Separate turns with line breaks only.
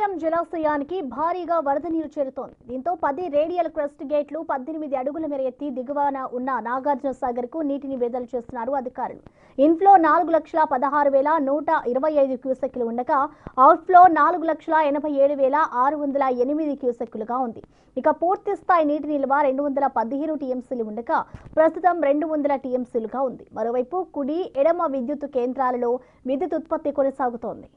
కొల్లియం జలాశయానికి భారీగా వరద నీరు చేరుతోంది. దీంతో 10 రేడియల్ క్రస్ట్ గేట్లు 18 అడుగుల మేర ఎత్తి దిగువన ఉన్న నాగార్జున సాగర్ కు నీటిని విడుదల చేస్తున్నారు అధికారులు. ఇన్ఫ్లో 4,16,125 క్యూసెక్కులు ఉండగా అవుట్ఫ్లో 4,87,608 క్యూసెక్కులుగా ఉంది. ఇక పూర్తి స్థాయి నీటి నిల్వ 215 టీఎంసీలు ఉండగా ప్రస్తుతం 200 టీఎంసీలుగా ఉంది. మరోవైపు కుడి ఎడమ విద్యుత్ కేంద్రాలలో విద్యుత్ ఉత్పత్తి కొనసాగుతోంది.